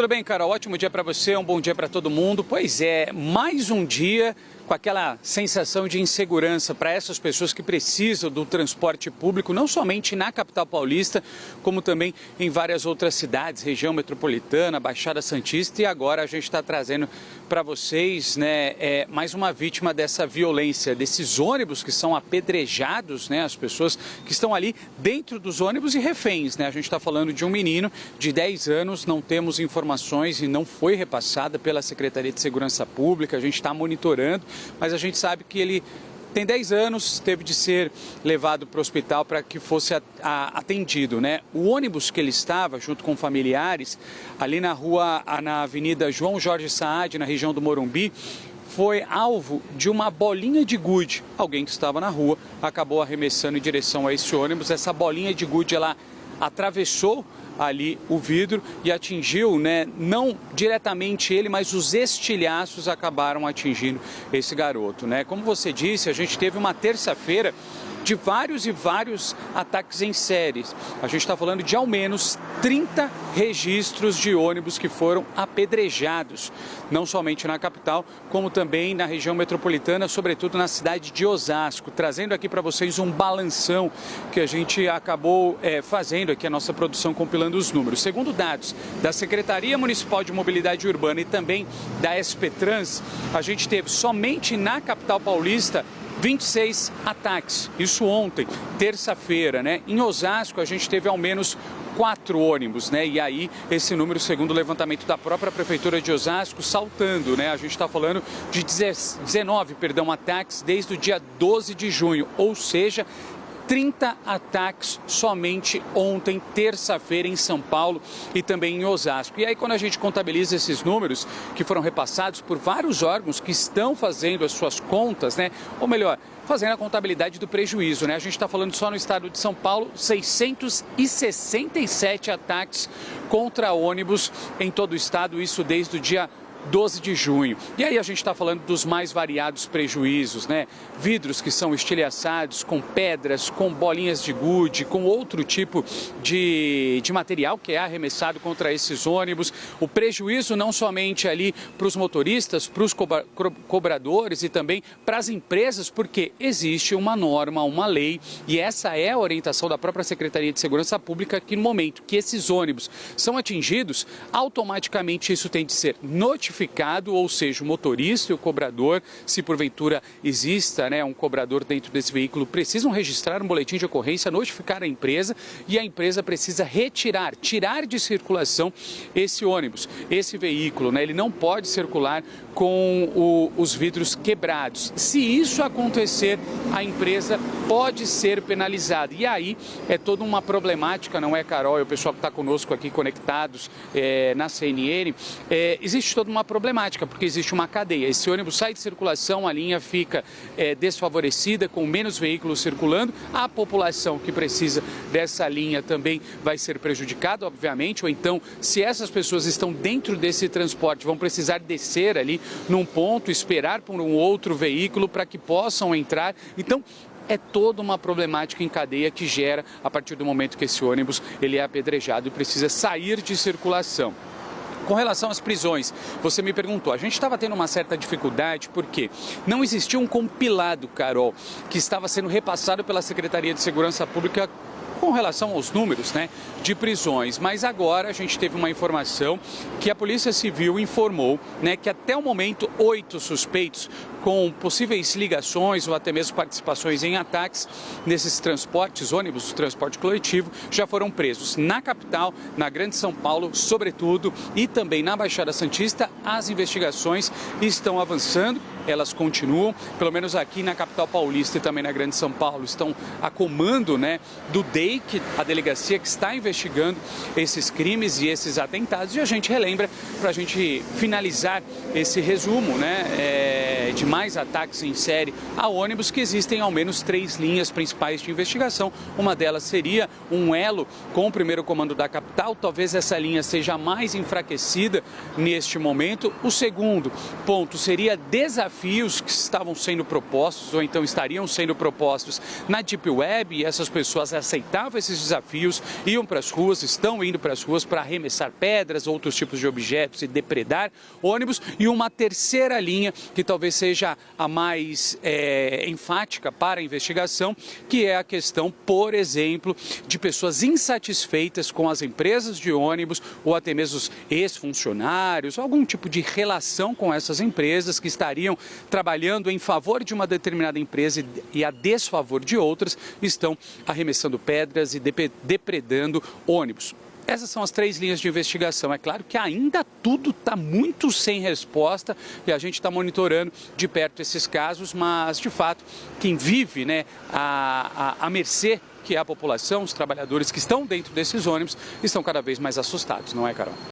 Tudo bem, Carol? Ótimo dia para você, um bom dia para todo mundo. Pois é, mais um dia com aquela sensação de insegurança para essas pessoas que precisam do transporte público, não somente na capital paulista, como também em várias outras cidades, região metropolitana, Baixada Santista, e agora a gente está trazendo para vocês, mais uma vítima dessa violência, desses ônibus que são apedrejados, as pessoas que estão ali dentro dos ônibus e reféns, A gente está falando de um menino de 10 anos, não temos informações e não foi repassada pela Secretaria de Segurança Pública, a gente está monitorando, mas a gente sabe que ele tem 10 anos, teve de ser levado para o hospital para que fosse atendido, O ônibus que ele estava, junto com familiares, ali na Avenida João Jorge Saad, na região do Morumbi, foi alvo de uma bolinha de gude. Alguém que estava na rua acabou arremessando em direção a esse ônibus. Essa bolinha de gude, ela atravessou ali o vidro e atingiu, não diretamente ele, mas os estilhaços acabaram atingindo esse garoto, Como você disse, a gente teve uma terça-feira de vários e vários ataques em séries. A gente está falando de ao menos 30 registros de ônibus que foram apedrejados, não somente na capital, como também na região metropolitana, sobretudo na cidade de Osasco. Trazendo aqui para vocês um balanção que a gente acabou fazendo aqui, a nossa produção compilando os números. Segundo dados da Secretaria Municipal de Mobilidade Urbana e também da SP-Trans, a gente teve somente na capital paulista 26 ataques, isso ontem, terça-feira, Em Osasco a gente teve ao menos 4 ônibus, E aí esse número, segundo o levantamento da própria Prefeitura de Osasco, saltando, A gente está falando de 19 ataques desde o dia 12 de junho, ou seja, 30 ataques somente ontem, terça-feira, em São Paulo e também em Osasco. E aí, quando a gente contabiliza esses números que foram repassados por vários órgãos que estão fazendo as suas contas, ou melhor, fazendo a contabilidade do prejuízo, A gente está falando só no estado de São Paulo, 667 ataques contra ônibus em todo o estado, isso desde o dia 12 de junho. E aí a gente está falando dos mais variados prejuízos, Vidros que são estilhaçados com pedras, com bolinhas de gude, com outro tipo de material que é arremessado contra esses ônibus. O prejuízo não somente ali para os motoristas, para os cobradores e também para as empresas, porque existe uma norma, uma lei, e essa é a orientação da própria Secretaria de Segurança Pública, que no momento que esses ônibus são atingidos, automaticamente isso tem de ser notificado, ou seja, o motorista e o cobrador, se porventura exista um cobrador dentro desse veículo, precisam registrar um boletim de ocorrência, notificar a empresa e a empresa precisa tirar de circulação esse ônibus, esse veículo, Ele não pode circular com os vidros quebrados. Se isso acontecer, a empresa pode ser penalizada. E aí é toda uma problemática, não é, Carol? E o pessoal que está conosco aqui conectados na CNN, existe toda uma problemática, porque existe uma cadeia. Esse ônibus sai de circulação, a linha fica desfavorecida, com menos veículos circulando, a população que precisa dessa linha também vai ser prejudicada, obviamente, ou então, se essas pessoas estão dentro desse transporte, vão precisar descer ali num ponto, esperar por um outro veículo para que possam entrar. Então, é toda uma problemática em cadeia que gera a partir do momento que esse ônibus ele é apedrejado e precisa sair de circulação. Com relação às prisões, você me perguntou, a gente estava tendo uma certa dificuldade porque não existia um compilado, Carol, que estava sendo repassado pela Secretaria de Segurança Pública com relação aos números de prisões, mas agora a gente teve uma informação que a Polícia Civil informou que até o momento 8 suspeitos com possíveis ligações ou até mesmo participações em ataques nesses transportes, ônibus do transporte coletivo, já foram presos na capital, na Grande São Paulo, sobretudo, e também na Baixada Santista. As investigações estão avançando, elas continuam, pelo menos aqui na capital paulista e também na Grande São Paulo, estão a comando do DEIC, a delegacia que está investigando esses crimes e esses atentados. E a gente relembra, para a gente finalizar esse resumo, de mais ataques em série a ônibus, que existem ao menos 3 linhas principais de investigação. Uma delas seria um elo com o primeiro comando da capital. Talvez essa linha seja mais enfraquecida neste momento. O segundo ponto seria desafios que estavam sendo propostos ou então estariam sendo propostos na Deep Web, e essas pessoas aceitavam esses desafios, iam para as ruas, estão indo para as ruas para arremessar pedras, outros tipos de objetos e depredar ônibus. E uma terceira linha, que talvez seja a mais enfática para a investigação, que é a questão, por exemplo, de pessoas insatisfeitas com as empresas de ônibus ou até mesmo os ex-funcionários, algum tipo de relação com essas empresas que estariam trabalhando em favor de uma determinada empresa e a desfavor de outras, estão arremessando pedras e depredando ônibus. Essas são as 3 linhas de investigação. É claro que ainda tudo está muito sem resposta e a gente está monitorando de perto esses casos, mas, de fato, quem vive, né, à mercê, que é a população, os trabalhadores que estão dentro desses ônibus, estão cada vez mais assustados, não é, Carol?